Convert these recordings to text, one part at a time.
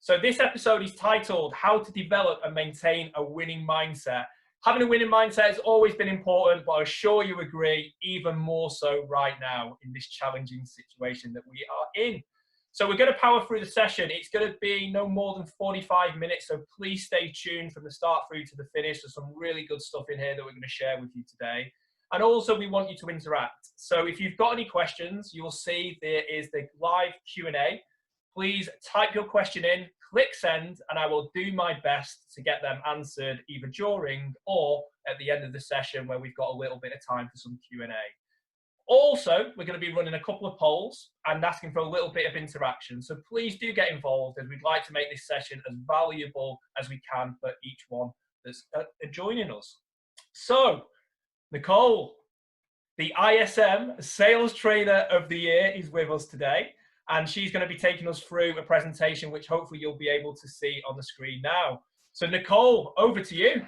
So this episode is titled How to Develop and Maintain a Winning Mindset. Having a winning mindset has always been important, but I'm sure you agree, even more so right now in this challenging situation that we are in. So we're going to power through the session. It's going to be no more than 45 minutes, so please stay tuned from the start through to the finish. There's some really good stuff in here that we're going to share with you today. And also we want you to interact. So if you've got any questions, you'll see there is the live Q&A. Please type your question in, click send, and I will do my best to get them answered either during or at the end of the session where we've got a little bit of time for some Q&A. Also, we're going to be running a couple of polls and asking for a little bit of interaction. So please do get involved, as we'd like to make this session as valuable as we can for each one that's joining us. So, Nicole, the ISM Sales Trainer of the Year, is with us today. And she's going to be taking us through a presentation, which hopefully you'll be able to see on the screen now. So Nicole, over to you.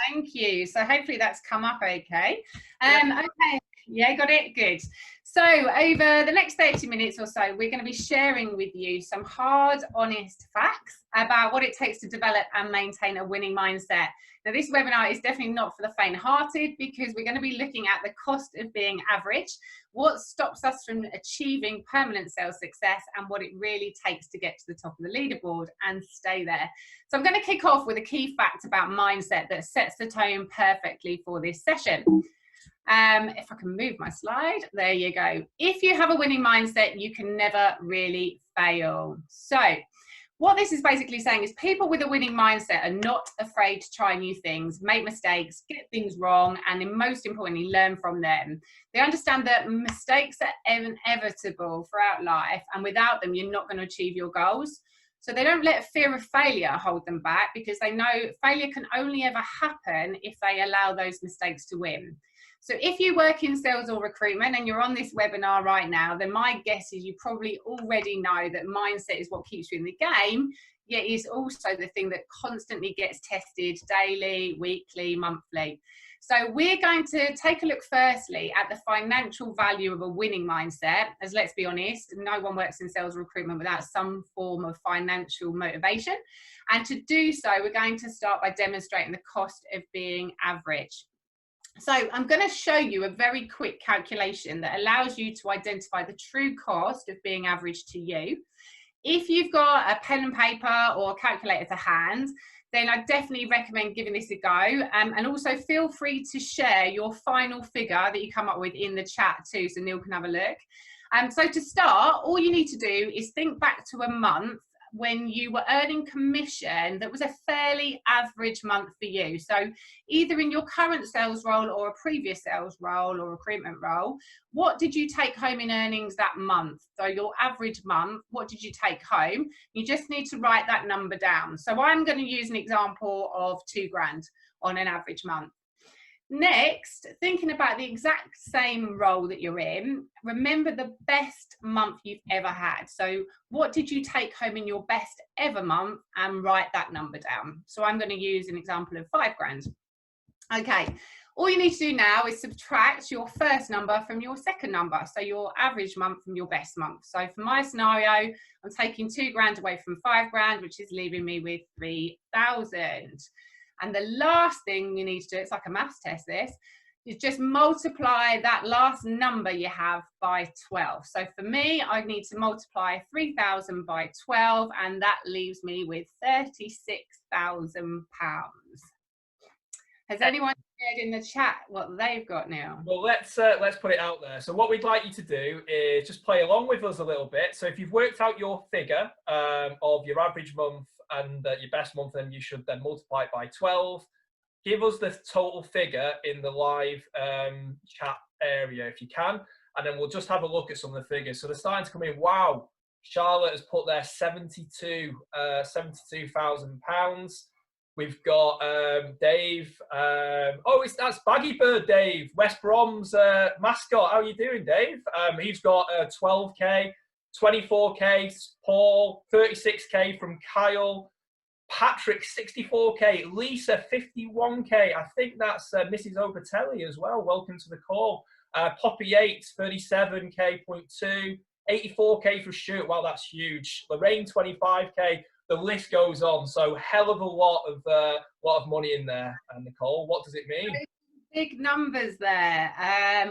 Thank you. So hopefully that's come up okay. Okay, yeah, got it, good. So over the next 30 minutes or so, we're going to be sharing with you some hard, honest facts about what it takes to develop and maintain a winning mindset. Now, this webinar is definitely not for the faint-hearted because we're going to be looking at the cost of being average, what stops us from achieving permanent sales success, and what it really takes to get to the top of the leaderboard and stay there. So I'm going to kick off with a key fact about mindset that sets the tone perfectly for this session. If I can move my slide, there you go. If you have a winning mindset, you can never really fail. So what this is basically saying is people with a winning mindset are not afraid to try new things, make mistakes, get things wrong, and then most importantly, learn from them. They understand that mistakes are inevitable throughout life, and without them, you're not going to achieve your goals. So they don't let fear of failure hold them back because they know failure can only ever happen if they allow those mistakes to win. So if you work in sales or recruitment and you're on this webinar right now, then my guess is you probably already know that mindset is what keeps you in the game, yet is also the thing that constantly gets tested daily, weekly, monthly. So we're going to take a look firstly at the financial value of a winning mindset, as let's be honest, no one works in sales or recruitment without some form of financial motivation. And to do so, we're going to start by demonstrating the cost of being average. So I'm going to show you a very quick calculation that allows you to identify the true cost of being average to you. If you've got a pen and paper or a calculator to hand, then I definitely recommend giving this a go. And also feel free to share your final figure that you come up with in the chat too, so Neil can have a look. So to start, all you need to do is think back to a month when you were earning commission that was a fairly average month for you. So either in your current sales role or a previous sales role or recruitment role, what did you take home in earnings that month? So your average month, what did you take home? You just need to write that number down. So I'm going to use an example of £2,000 on an average month. Next, thinking about the exact same role that you're in, remember the best month you've ever had. So what did you take home in your best ever month, and write that number down. So I'm going to use an example of £5,000. Okay, all you need to do now is subtract your first number from your second number. So your average month from your best month. So for my scenario, I'm taking £2,000 away from £5,000, which is leaving me with 3,000. And the last thing you need to do, it's like a maths test this, is just multiply that last number you have by 12. So for me, I need to multiply 3,000 by 12, and that leaves me with £36,000. Has anyone shared in the chat what they've got now? Well, let's put it out there. So what we'd like you to do is just play along with us a little bit. So if you've worked out your figure of your average month and your best month, then you should then multiply it by 12. Give us the total figure in the live chat area if you can, and then we'll just have a look at some of the figures. So they're starting to come in. Wow, Charlotte has put there £72,000. We've got Dave. That's Baggy Bird Dave, West Brom's mascot. How are you doing, Dave? He's got 12K. 24K, Paul, 36K from Kyle, Patrick, 64K, Lisa, 51K. I think that's Mrs. Obatelli as well. Welcome to the call. Poppy 8, 37K.2, 84K for Shoot. Wow, that's huge. Lorraine, 25K. the list goes on. So hell of a lot of money in there. And Nicole, what does it mean? Big numbers there,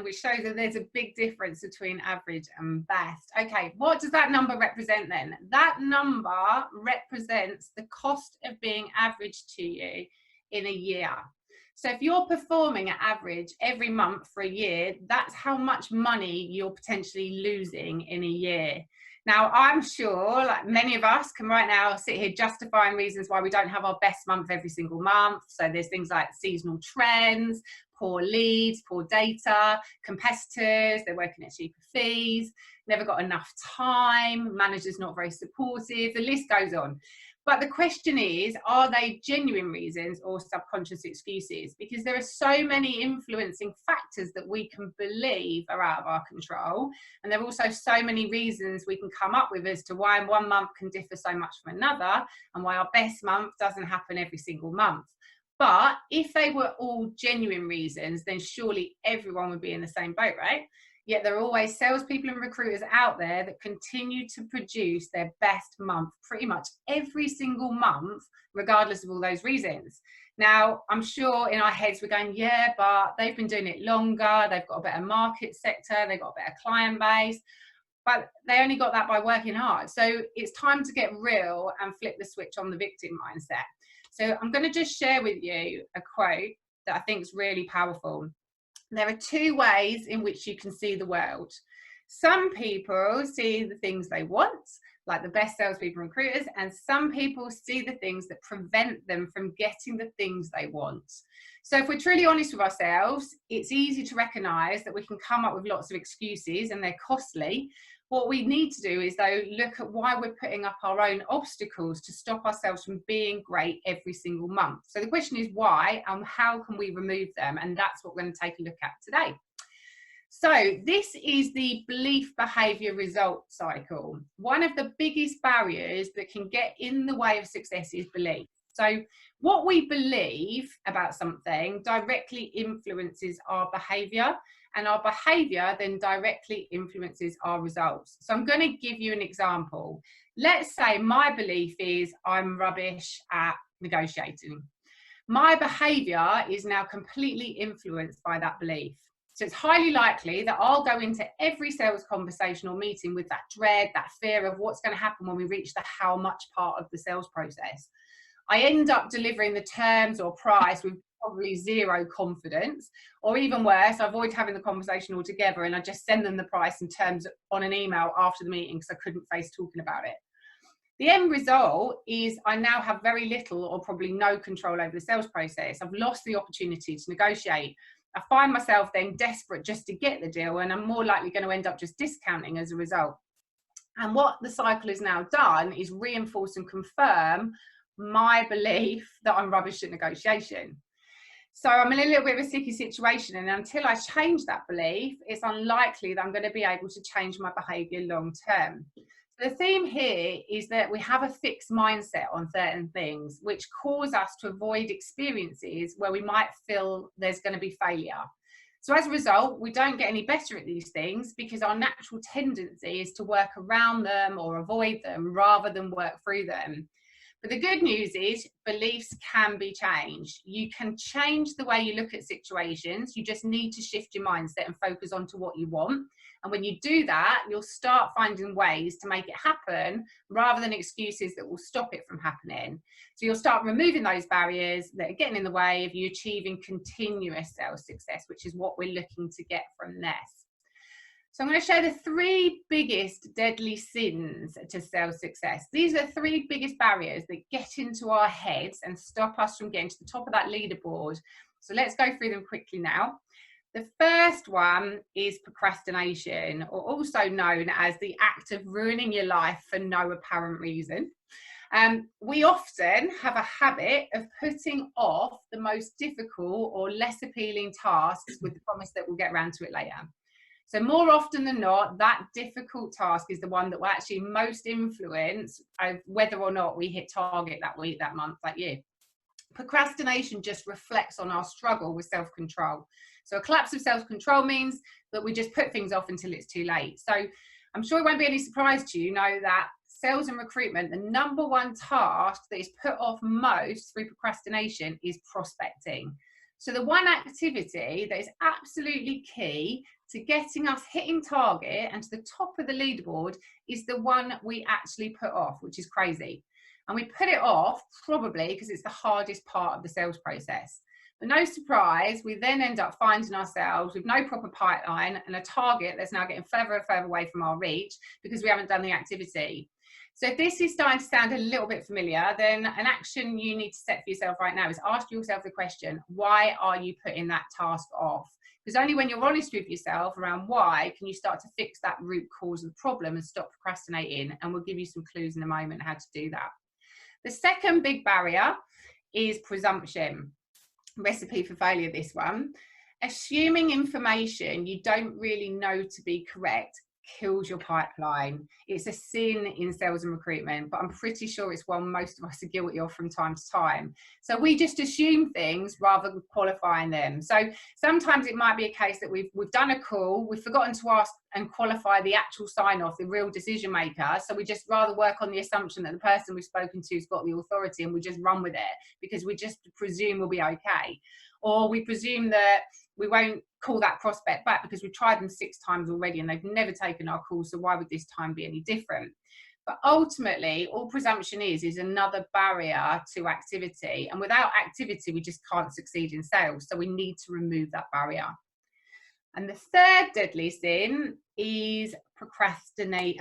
which shows that there's a big difference between average and best. Okay, what does that number represent then? That number represents the cost of being average to you in a year. So if you're performing at average every month for a year, that's how much money you're potentially losing in a year. Now, I'm sure, like many of us can right now sit here justifying reasons why we don't have our best month every single month. So there's things like seasonal trends, poor leads, poor data, competitors, they're working at cheaper fees, never got enough time, managers not very supportive, the list goes on. But the question is, are they genuine reasons or subconscious excuses? Because there are so many influencing factors that we can believe are out of our control. And there are also so many reasons we can come up with as to why one month can differ so much from another and why our best month doesn't happen every single month. But if they were all genuine reasons, then surely everyone would be in the same boat, right? Yet there are always salespeople and recruiters out there that continue to produce their best month pretty much every single month, regardless of all those reasons. Now, I'm sure in our heads we're going, yeah, but they've been doing it longer, they've got a better market sector, they've got a better client base, but they only got that by working hard. So it's time to get real and flip the switch on the victim mindset. So I'm going to just share with you a quote that I think is really powerful. There are two ways in which you can see the world. Some people see the things they want, like the best salespeople and recruiters, and some people see the things that prevent them from getting the things they want. So if we're truly honest with ourselves, it's easy to recognize that we can come up with lots of excuses and they're costly. What we need to do is, though, look at why we're putting up our own obstacles to stop ourselves from being great every single month. So the question is why and how can we remove them? And that's what we're going to take a look at today. So this is the belief, behavior, result cycle. One of the biggest barriers that can get in the way of success is belief. So what we believe about something directly influences our behavior, and our behavior then directly influences our results. So I'm going to give you an example. Let's say my belief is I'm rubbish at negotiating. My behavior is now completely influenced by that belief. So it's highly likely that I'll go into every sales conversation or meeting with that dread, that fear of what's going to happen when we reach the how much part of the sales process. I end up delivering the terms or price with probably zero confidence, or even worse, I avoid having the conversation altogether and I just send them the price and terms on an email after the meeting because I couldn't face talking about it. The end result is I now have very little or probably no control over the sales process. I've lost the opportunity to negotiate. I find myself then desperate just to get the deal, and I'm more likely going to end up just discounting as a result. And what the cycle has now done is reinforce and confirm my belief that I'm rubbish at negotiation. So I'm in a little bit of a sticky situation, and until I change that belief, it's unlikely that I'm going to be able to change my behaviour long term. The theme here is that we have a fixed mindset on certain things, which cause us to avoid experiences where we might feel there's going to be failure. So as a result, we don't get any better at these things because our natural tendency is to work around them or avoid them rather than work through them. But the good news is beliefs can be changed. You can change the way you look at situations. You just need to shift your mindset and focus on to what you want. And when you do that, you'll start finding ways to make it happen rather than excuses that will stop it from happening. So you'll start removing those barriers that are getting in the way of you achieving continuous sales success, which is what we're looking to get from this. So I'm going to share the three biggest deadly sins to sales success. These are the three biggest barriers that get into our heads and stop us from getting to the top of that leaderboard. So let's go through them quickly now. The first one is procrastination, or also known as the act of ruining your life for no apparent reason. We often have a habit of putting off the most difficult or less appealing tasks with the promise that we'll get around to it later. So more often than not, that difficult task is the one that will actually most influence whether or not we hit target that week, that month, that year. Procrastination just reflects on our struggle with self-control. So a collapse of self-control means that we just put things off until it's too late. So I'm sure it won't be any surprise to you know that sales and recruitment, the number one task that is put off most through procrastination is prospecting. So the one activity that is absolutely key to getting us hitting target and to the top of the leaderboard is the one we actually put off, which is crazy. And we put it off probably because it's the hardest part of the sales process. But no surprise, we then end up finding ourselves with no proper pipeline and a target that's now getting further and further away from our reach because we haven't done the activity. So if this is starting to sound a little bit familiar, then an action you need to set for yourself right now is ask yourself the question, why are you putting that task off? Because only when you're honest with yourself around why can you start to fix that root cause of the problem and stop procrastinating. And we'll give you some clues in a moment how to do that. The second big barrier is presumption. Recipe for failure, this one. Assuming information you don't really know to be correct kills your pipeline. It's a sin in sales and recruitment, but I'm pretty sure it's one most of us are guilty of from time to time. So we just assume things rather than qualifying them. So sometimes it might be a case that we've done a call, we've forgotten to ask and qualify the actual sign-off, the real decision maker. So we just rather work on the assumption that the person we've spoken to has got the authority and we just run with it because we just presume we'll be okay. Or we presume that we won't call that prospect back because we've tried them 6 times already and they've never taken our call, so why would this time be any different? But ultimately, all presumption is another barrier to activity, and without activity we just can't succeed in sales, so we need to remove that barrier. And the third deadly sin is perfectionism.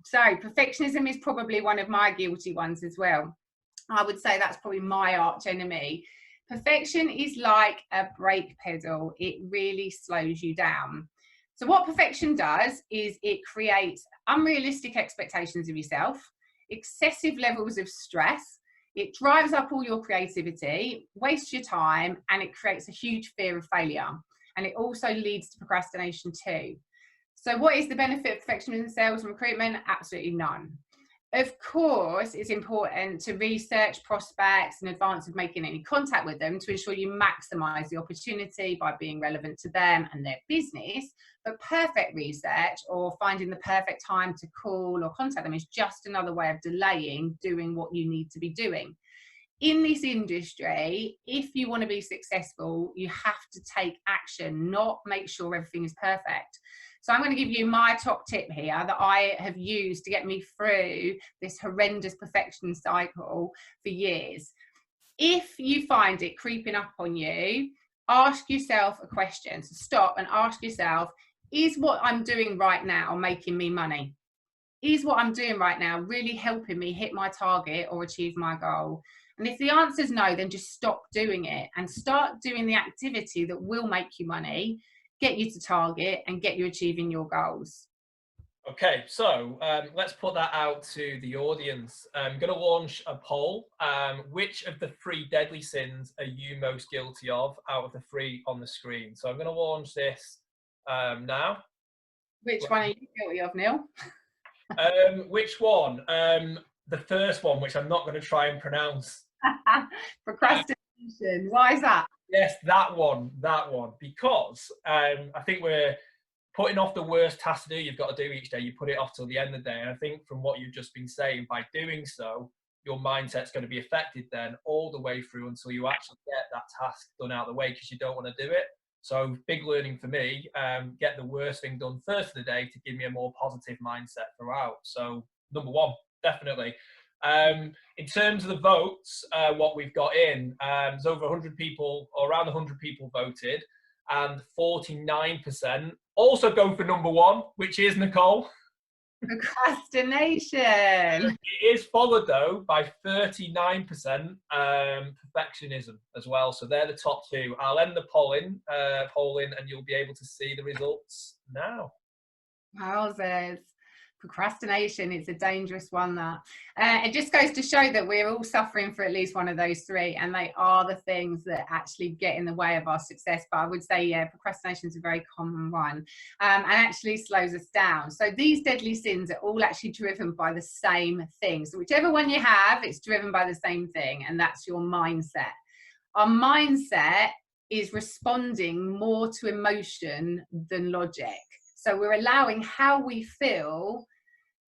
So perfectionism is probably one of my guilty ones as well. I would say that's probably my arch enemy. Perfection is like a brake pedal. It really slows you down. So what perfection does is it creates unrealistic expectations of yourself, excessive levels of stress. It drives up all your creativity, wastes your time, and it creates a huge fear of failure. And it also leads to procrastination too. So what is the benefit of perfectionism in sales and recruitment? Absolutely none. Of course, it's important to research prospects in advance of making any contact with them to ensure you maximize the opportunity by being relevant to them and their business. But perfect research or finding the perfect time to call or contact them is just another way of delaying doing what you need to be doing. In this industry, if you want to be successful, you have to take action, not make sure everything is perfect. So I'm going to give you my top tip here that I have used to get me through this horrendous perfection cycle for years. If you find it creeping up on you, ask yourself a question. So stop and ask yourself, is what I'm doing right now making me money? Is what I'm doing right now really helping me hit my target or achieve my goal? And if the answer is no, then just stop doing it and start doing the activity that will make you money, get you to target and get you achieving your goals. Okay, so let's put that out to the audience. I'm going to launch a poll. Which of the 3 deadly sins are you most guilty of out of the 3 on the screen? So I'm going to launch this now. Which one are you guilty of, Neil? Which one? The first one, which I'm not going to try and pronounce. Procrastination. Why is that? Yes, that one. Because I think we're putting off the worst task to do you've got to do each day. You put it off till the end of the day. And I think from what you've just been saying, by doing so, your mindset's going to be affected then all the way through until you actually get that task done out of the way because you don't want to do it. So big learning for me, get the worst thing done first of the day to give me a more positive mindset throughout. So number 1, definitely. In terms of the votes, what we've got in, there's over 100 people, or around 100 people voted, and 49% also go for number 1, which is Nicole. Procrastination. It is followed though by 39% perfectionism as well. So they're the top 2. I'll end the polling, and you'll be able to see the results now. Wowzers. Procrastination is a dangerous one, that. It just goes to show that we're all suffering for at least one of those 3, and they are the things that actually get in the way of our success. But I would say, yeah, procrastination is a very common one, and actually slows us down. So these deadly sins are all actually driven by the same thing. So whichever one you have, it's driven by the same thing, and that's your mindset. Our mindset is responding more to emotion than logic. So we're allowing how we feel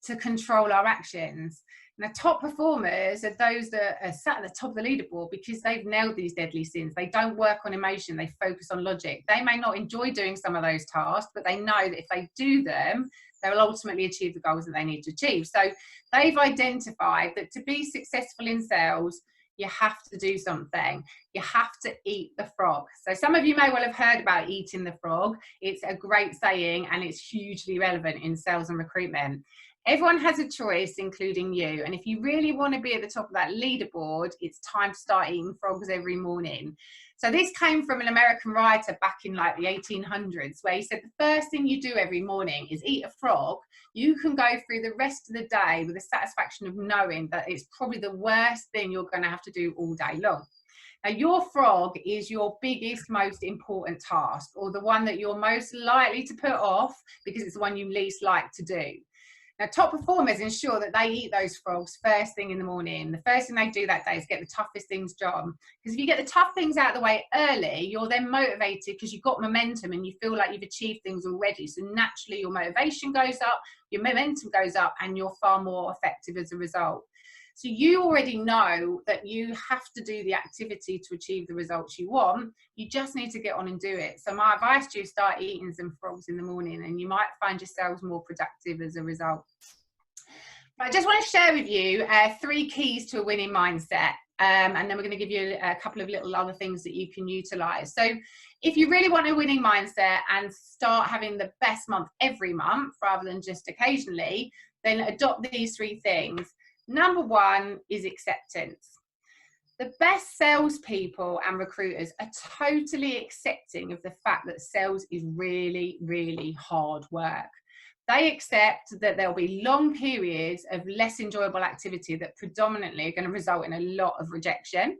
to control our actions. Now, top performers are those that are sat at the top of the leaderboard because they've nailed these deadly sins. They don't work on emotion, they focus on logic. They may not enjoy doing some of those tasks, but they know that if they do them, they will ultimately achieve the goals that they need to achieve. So they've identified that to be successful in sales, you have to do something. You have to eat the frog. So some of you may well have heard about eating the frog. It's a great saying and it's hugely relevant in sales and recruitment. Everyone has a choice, including you. And if you really want to be at the top of that leaderboard, it's time to start eating frogs every morning. So this came from an American writer back in like the 1800s, where he said the first thing you do every morning is eat a frog. You can go through the rest of the day with the satisfaction of knowing that it's probably the worst thing you're going to have to do all day long. Now, your frog is your biggest, most important task, or the one that you're most likely to put off because it's the one you least like to do. Now, top performers ensure that they eat those frogs first thing in the morning. The first thing they do that day is get the toughest things done. Because if you get the tough things out of the way early, you're then motivated because you've got momentum and you feel like you've achieved things already. So naturally, your motivation goes up, your momentum goes up, and you're far more effective as a result. So you already know that you have to do the activity to achieve the results you want. You just need to get on and do it. So my advice to you is start eating some frogs in the morning and you might find yourselves more productive as a result. But I just want to share with you 3 keys to a winning mindset. And then we're going to give you a couple of little other things that you can utilize. So if you really want a winning mindset and start having the best month every month rather than just occasionally, then adopt these 3 things. Number 1 is acceptance. The best salespeople and recruiters are totally accepting of the fact that sales is really, really hard work. They accept that there'll be long periods of less enjoyable activity that predominantly are going to result in a lot of rejection.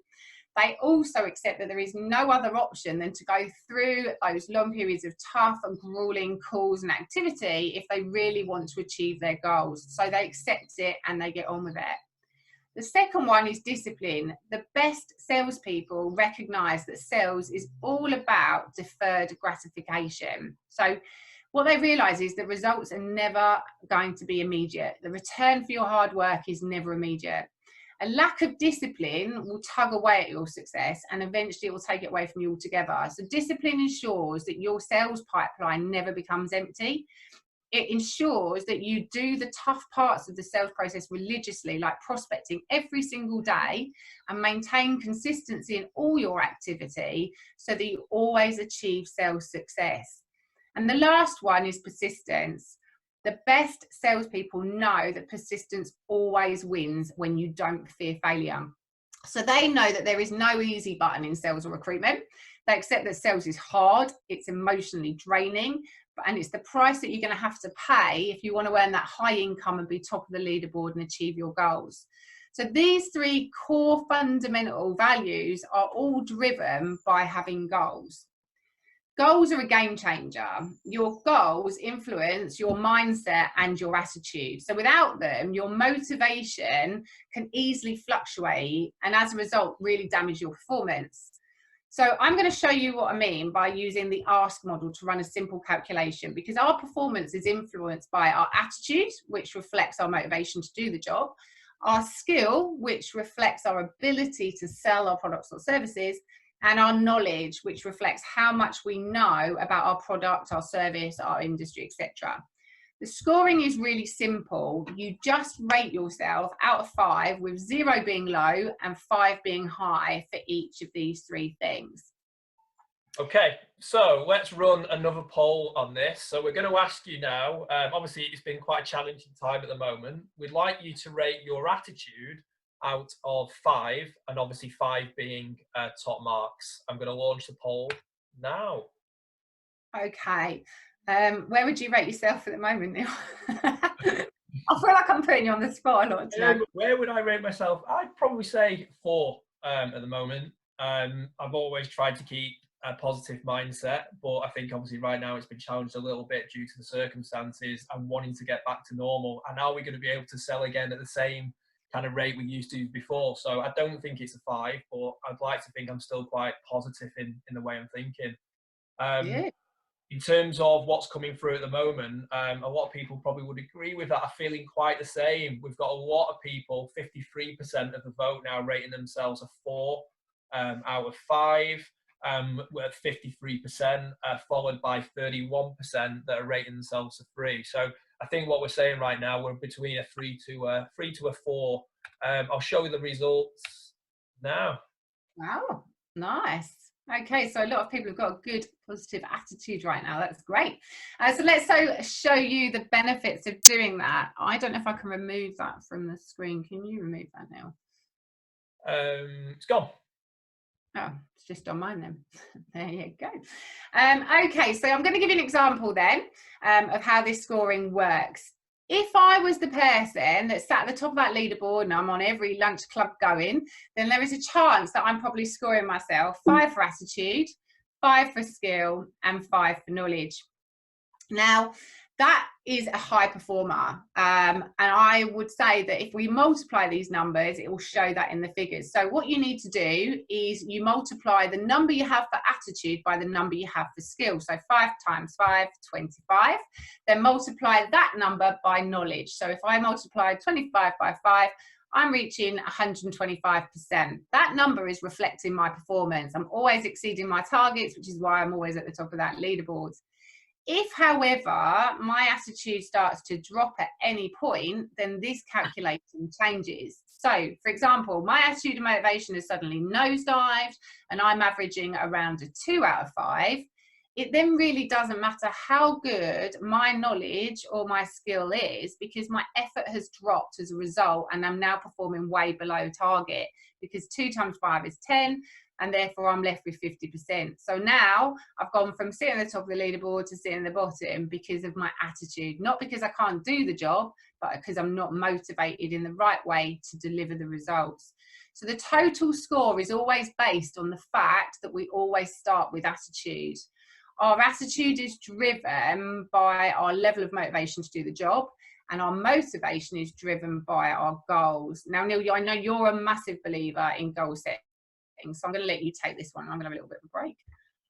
They also accept that there is no other option than to go through those long periods of tough and grueling calls and activity if they really want to achieve their goals. So they accept it and they get on with it. The second one is discipline. The best salespeople recognize that sales is all about deferred gratification. So what they realize is that results are never going to be immediate. The return for your hard work is never immediate. A lack of discipline will tug away at your success and eventually it will take it away from you altogether. So discipline ensures that your sales pipeline never becomes empty. It ensures that you do the tough parts of the sales process religiously, like prospecting every single day, and maintain consistency in all your activity so that you always achieve sales success. And the last one is persistence. The best salespeople know that persistence always wins when you don't fear failure. So they know that there is no easy button in sales or recruitment. They accept that sales is hard, it's emotionally draining, and it's the price that you're going to have to pay if you want to earn that high income and be top of the leaderboard and achieve your goals. So these 3 core fundamental values are all driven by having goals. Goals are a game changer. Your goals influence your mindset and your attitude. So without them, your motivation can easily fluctuate and as a result, really damage your performance. So I'm going to show you what I mean by using the ASK model to run a simple calculation, because our performance is influenced by our attitude, which reflects our motivation to do the job, our skill, which reflects our ability to sell our products or services, and our knowledge, which reflects how much we know about our product, our service, our industry, etc. The scoring is really simple. You just rate yourself out of 5, with 0 being low and 5 being high for each of these 3 things. Okay, so let's run another poll on this. So we're going to ask you now, obviously it's been quite a challenging time at the moment. We'd like you to rate your attitude out of 5, and obviously 5 being top marks. I'm going to launch the poll now. Okay. Where would you rate yourself at the moment, Neil? I feel like I'm putting you on the spot a lot today. Where would I rate myself? I'd probably say 4 at the moment. I've always tried to keep a positive mindset, but I think obviously right now it's been challenged a little bit due to the circumstances and wanting to get back to normal. And are we going to be able to sell again at the same kind of rate we used to before? So I don't think it's a 5, but I'd like to think I'm still quite positive in the way I'm thinking. Yeah. In terms of what's coming through at the moment, a lot of people probably would agree with that, are feeling quite the same. We've got a lot of people, 53% of the vote now rating themselves a 4 out of 5. We're at 53%, followed by 31% that are rating themselves a 3. So I think what we're saying right now, we're between a 3 to a 4. I'll show you the results now. Wow, nice. Okay, so a lot of people have got a good positive attitude right now. That's great. So let's show you the benefits of doing that. I don't know if I can remove that from the screen. Can you remove that now? It's gone. Oh, it's just on mine then. There you go. Okay, so I'm going to give you an example then of how this scoring works. If I was the person that sat at the top of that leaderboard and I'm on every lunch club going, then there is a chance that I'm probably scoring myself 5 for attitude, 5 for skill, and 5 for knowledge. Now, that is a high performer. And I would say that if we multiply these numbers, it will show that in the figures. So what you need to do is you multiply the number you have for attitude by the number you have for skill. So 5 times 5, 25. Then multiply that number by knowledge. So if I multiply 25 by 5, I'm reaching 125%. That number is reflecting my performance. I'm always exceeding my targets, which is why I'm always at the top of that leaderboard. If, however, my attitude starts to drop at any point, then this calculation changes. So, for example, my attitude and motivation has suddenly nosedived and I'm averaging around a 2 out of 5. It then really doesn't matter how good my knowledge or my skill is, because my effort has dropped as a result and I'm now performing way below target, because 2 times 5 is 10. And therefore I'm left with 50%. So now I've gone from sitting at the top of the leaderboard to sitting at the bottom because of my attitude, not because I can't do the job, but because I'm not motivated in the right way to deliver the results. So the total score is always based on the fact that we always start with attitude. Our attitude is driven by our level of motivation to do the job, and our motivation is driven by our goals. Now, Neil, I know you're a massive believer in goal setting, so I'm going to let you take this one. I'm going to have a little bit of a break.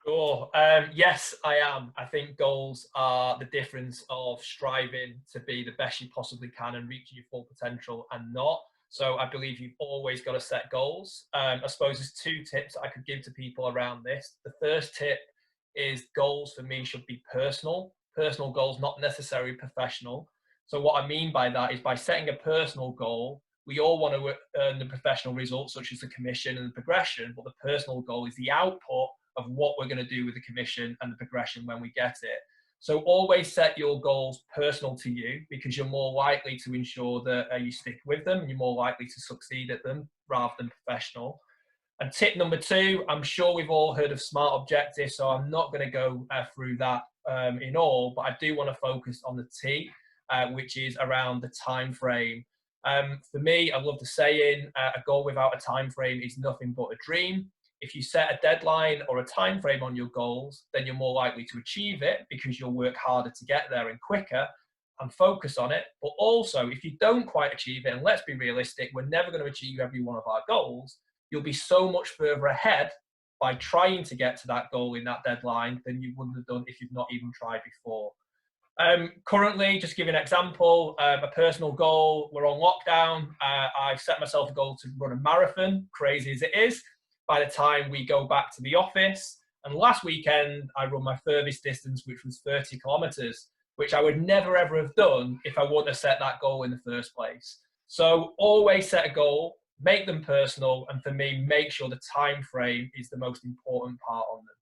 Sure. Yes, I am. I think goals are the difference of striving to be the best you possibly can and reaching your full potential and not. So I believe you've always got to set goals. I suppose there's 2 tips I could give to people around this. The first tip is goals for me should be personal goals, not necessarily professional. So what I mean by that is, by setting a personal goal, we all want to earn the professional results, such as the commission and the progression, but the personal goal is the output of what we're going to do with the commission and the progression when we get it. So always set your goals personal to you, because you're more likely to ensure that you stick with them, and you're more likely to succeed at them rather than professional. And tip number 2, I'm sure we've all heard of SMART objectives, so I'm not going to go through that in all, but I do want to focus on the T, which is around the time frame. For me, I love the saying, a goal without a time frame is nothing but a dream. If you set a deadline or a time frame on your goals, then you're more likely to achieve it, because you'll work harder to get there and quicker and focus on it. But also, if you don't quite achieve it, and let's be realistic, we're never going to achieve every one of our goals, you'll be so much further ahead by trying to get to that goal in that deadline than you wouldn't have done if you've not even tried before. Currently, just to give you an example, a personal goal, we're on lockdown. I've set myself a goal to run a marathon, crazy as it is, by the time we go back to the office. And last weekend, I run my furthest distance, which was 30 kilometers, which I would never, ever have done if I wouldn't have set that goal in the first place. So always set a goal, make them personal, and for me, make sure the time frame is the most important part on them.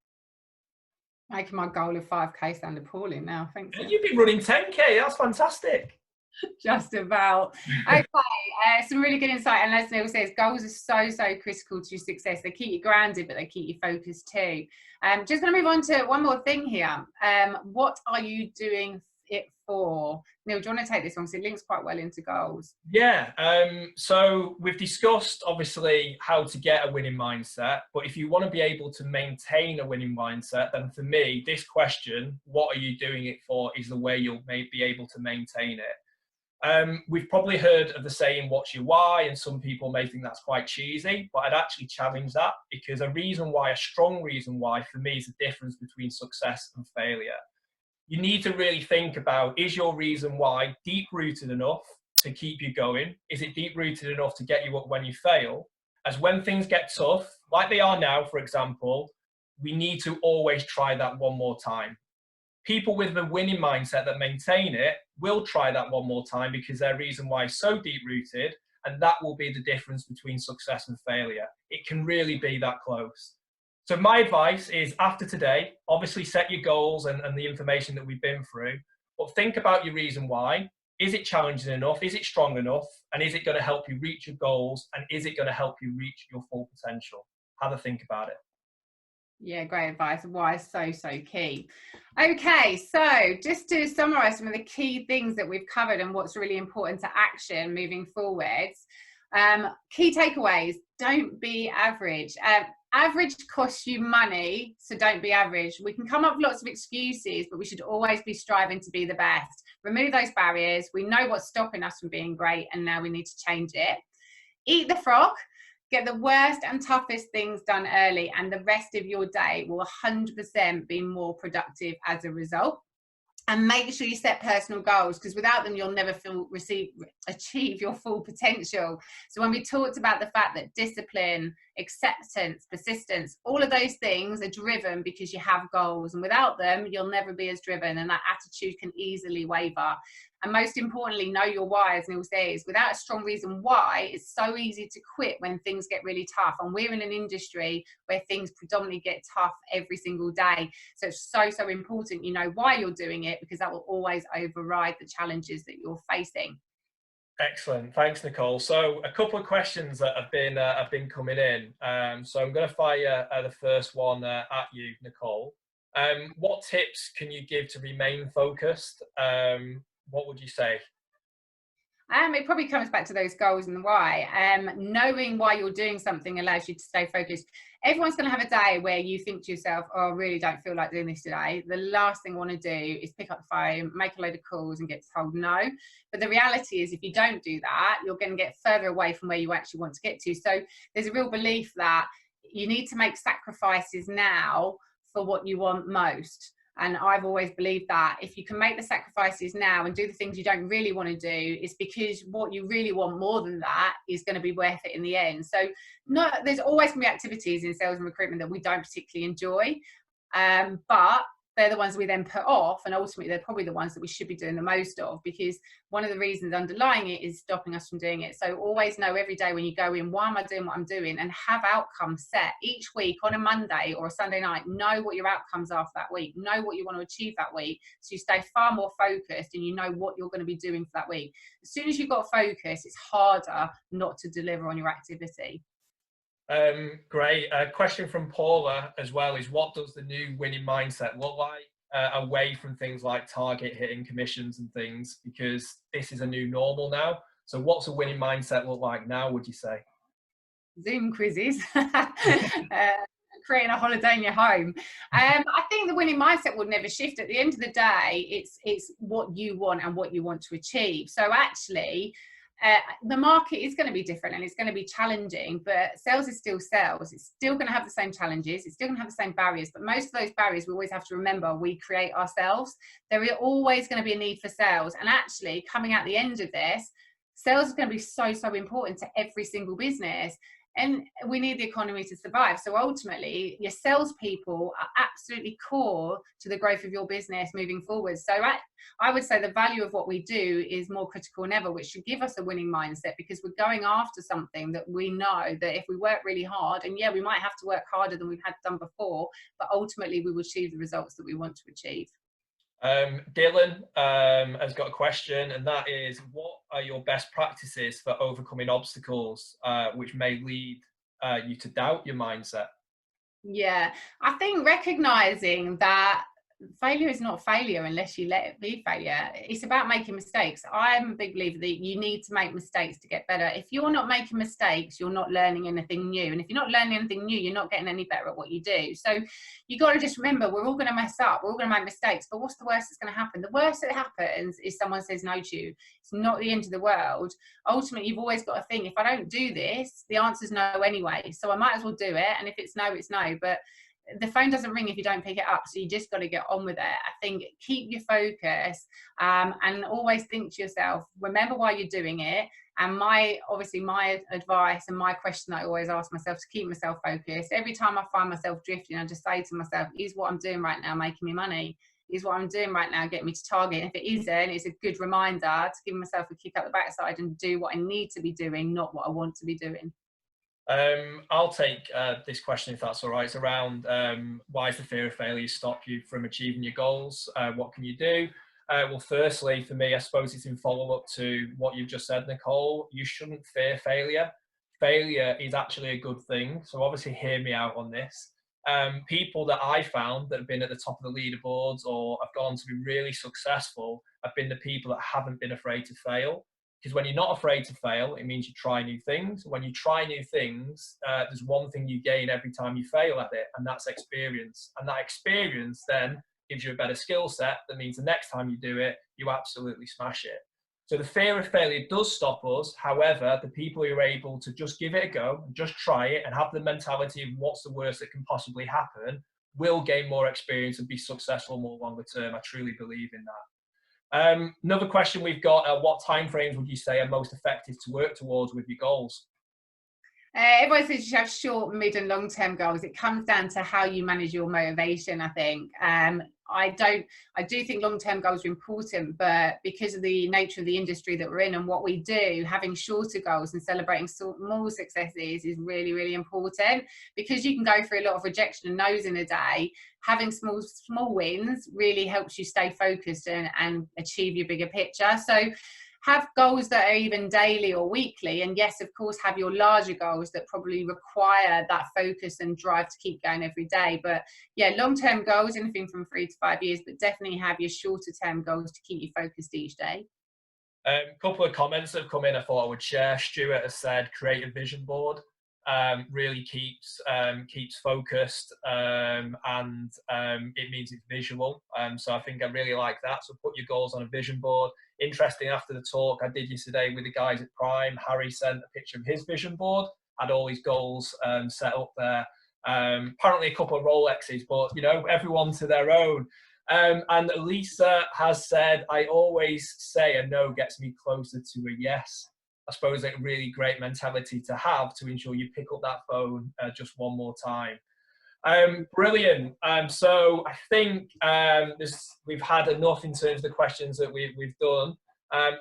Making my goal of 5K sound appalling now. Thanks. You've been running 10K. That's fantastic. Just about. Okay, some really good insight. And as Neil says, goals are so critical to success. They keep you grounded, but they keep you focused too. Just going to move on to one more thing here. What are you doing it for? Neil, do you want to take this one? Because it links quite well into goals. Yeah. So we've discussed, obviously, how to get a winning mindset. But if you want to be able to maintain a winning mindset, then for me, this question, what are you doing it for, is the way you'll be able to maintain it. We've probably heard of the saying, what's your why? And some people may think that's quite cheesy, but I'd actually challenge that, because a strong reason why for me is the difference between success and failure. You need to really think about, is your reason why deep-rooted enough to keep you going? Is it deep-rooted enough to get you up when you fail? As when things get tough, like they are now, for example, we need to always try that one more time. People with the winning mindset that maintain it will try that one more time because their reason why is so deep-rooted, and that will be the difference between success and failure. It can really be that close. So my advice is, after today, obviously set your goals and the information that we've been through, but think about your reason why. Is it challenging enough? Is it strong enough? And is it going to help you reach your goals? And is it going to help you reach your full potential? Have a think about it. Yeah, great advice. Why is so key. Okay, so just to summarize some of the key things that we've covered and what's really important to action moving forwards. Key takeaways: don't be average. Average costs you money, so don't be average. We can come up with lots of excuses, but we should always be striving to be the best. Remove those barriers. We know what's stopping us from being great, and now we need to change it. Eat the frog. Get the worst and toughest things done early, and the rest of your day will 100% be more productive as a result. And make sure you set personal goals, because without them, you'll never achieve your full potential. So when we talked about the fact that discipline, acceptance, persistence, all of those things are driven because you have goals, and without them, you'll never be as driven, and that attitude can easily waver. And most importantly, know your why, as Neil says. Without a strong reason why, it's so easy to quit when things get really tough. And we're in an industry where things predominantly get tough every single day. So it's so important you know why you're doing it, because that will always override the challenges that you're facing. Excellent. Thanks, Nicole. So a couple of questions that have been coming in. So I'm going to fire the first one at you, Nicole. What tips can you give to remain focused? What would you say? It probably comes back to those goals and the why. Knowing why you're doing something allows you to stay focused. Everyone's going to have a day where you think to yourself, oh, I really don't feel like doing this today. The last thing I want to do is pick up the phone, make a load of calls and get told no. But the reality is, if you don't do that, you're going to get further away from where you actually want to get to. So there's a real belief that you need to make sacrifices now for what you want most. And I've always believed that if you can make the sacrifices now and do the things you don't really want to do, it's because what you really want more than that is going to be worth it in the end. So there's always going to be activities in sales and recruitment that we don't particularly enjoy, but they're the ones we then put off, and ultimately they're probably the ones that we should be doing the most of, because one of the reasons underlying it is stopping us from doing it. So always know every day when you go in, why am I doing what I'm doing, and have outcomes set each week on a Monday or a Sunday night. Know what your outcomes are for that week, know what you want to achieve that week, so you stay far more focused and you know what you're going to be doing for that week. As soon as you've got focus, it's harder not to deliver on your activity. Great. A question from Paula as well is, what does the new winning mindset look like away from things like target hitting, commissions and things, because this is a new normal now? So what's a winning mindset look like now, would you say? Zoom quizzes, creating a holiday in your home. I think the winning mindset will never shift. At the end of the day, it's what you want and what you want to achieve. So actually, the market is going to be different and it's going to be challenging, but sales is still sales. It's still going to have the same challenges. It's still going to have the same barriers, but most of those barriers we always have to remember we create ourselves. There is always going to be a need for sales, and actually coming out the end of this, sales is going to be so important to every single business. And we need the economy to survive. So ultimately, your salespeople are absolutely core to the growth of your business moving forward. So I would say the value of what we do is more critical than ever, which should give us a winning mindset, because we're going after something that we know that if we work really hard, and yeah, we might have to work harder than we've had done before, but ultimately we will achieve the results that we want to achieve. Dylan has got a question, and that is, what are your best practices for overcoming obstacles which may lead you to doubt your mindset? Yeah, I think recognizing that failure is not failure unless you let it be failure. It's about making mistakes. I'm a big believer that you need to make mistakes to get better. If you're not making mistakes, you're not learning anything new. And if you're not learning anything new, you're not getting any better at what you do. So you got to just remember, we're all going to mess up. We're all going to make mistakes. But what's the worst that's going to happen? The worst that happens is someone says no to you. It's not the end of the world. Ultimately, you've always got to think, if I don't do this, the answer's no anyway. So I might as well do it. And if it's no, it's no. But the phone doesn't ring if you don't pick it up, so you just got to get on with it. I think keep your focus, and always think to yourself, remember why you're doing it. And my advice and my question I always ask myself to keep myself focused. Every time I find myself drifting, I just say to myself, is what I'm doing right now making me money? Is what I'm doing right now getting me to target? And if it isn't, it's a good reminder to give myself a kick up the backside and do what I need to be doing, not what I want to be doing. I'll take this question if that's all right. It's around why does the fear of failure stop you from achieving your goals? What can you do? Well, firstly, for me, I suppose it's in follow-up to what you've just said, Nicole. You shouldn't fear failure. Failure is actually a good thing. So obviously hear me out on this. People that I found that have been at the top of the leaderboards or have gone to be really successful have been the people that haven't been afraid to fail. Because when you're not afraid to fail, it means you try new things. When you try new things, there's one thing you gain every time you fail at it, and that's experience. And that experience then gives you a better skill set. That means the next time you do it, you absolutely smash it. So the fear of failure does stop us. However, the people who are able to just give it a go, and just try it, and have the mentality of what's the worst that can possibly happen, will gain more experience and be successful more longer term. I truly believe in that. Another question we've got, what timeframes would you say are most effective to work towards with your goals? Everyone says you should have short, mid and long-term goals. It comes down to how you manage your motivation, I think. I do think long-term goals are important, but because of the nature of the industry that we're in and what we do, having shorter goals and celebrating small successes is really, really important, because you can go through a lot of rejection and no's in a day. Having small wins really helps you stay focused and achieve your bigger picture. So have goals that are even daily or weekly, and yes, of course, have your larger goals that probably require that focus and drive to keep going every day. But yeah, long-term goals, anything from 3 to 5 years, but definitely have your shorter-term goals to keep you focused each day. A couple of comments that have come in I thought I would share. Stuart has said create a vision board. Really keeps focused, and it means it's visual. So I think I really like that. So put your goals on a vision board. Interesting, after the talk I did yesterday with the guys at Prime, Harry sent a picture of his vision board, had all his goals set up there. Apparently a couple of Rolexes, but you know, everyone to their own. And Lisa has said, I always say a no gets me closer to a yes. I suppose a really great mentality to have to ensure you pick up that phone just one more time. Brilliant. So I think we've had enough in terms of the questions that we've done.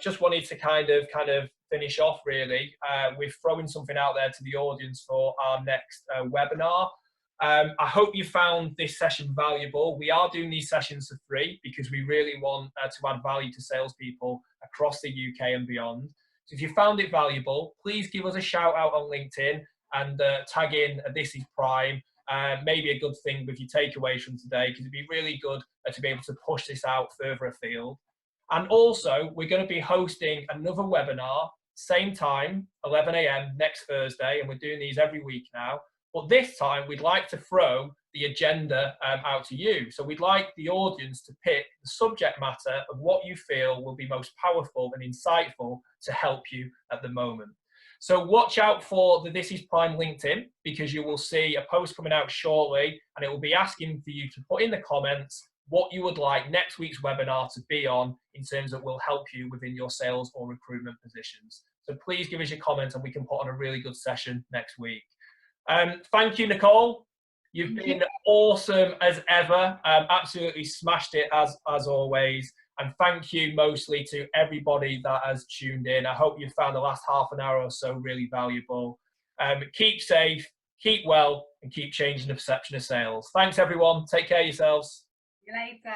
Just wanted to kind of finish off really with throwing something out there to the audience for our next webinar. I hope you found this session valuable. We are doing these sessions for free because we really want to add value to salespeople across the UK and beyond. So if you found it valuable, please give us a shout out on LinkedIn and tag in This Is Prime. Maybe a good thing with your takeaways from today, because it'd be really good to be able to push this out further afield. And also, we're going to be hosting another webinar, same time, 11 AM next Thursday, and we're doing these every week now. But this time, we'd like to throw the agenda out to you. So we'd like the audience to pick the subject matter of what you feel will be most powerful and insightful to help you at the moment. So watch out for the This Is Prime LinkedIn, because you will see a post coming out shortly, and it will be asking for you to put in the comments what you would like next week's webinar to be on in terms of will help you within your sales or recruitment positions. So please give us your comments and we can put on a really good session next week. Thank you, Nicole. You've been awesome as ever. Absolutely smashed it as always. And thank you mostly to everybody that has tuned in. I hope you found the last half an hour or so really valuable. Keep safe, keep well, and keep changing the perception of sales. Thanks, everyone. Take care of yourselves. See you later.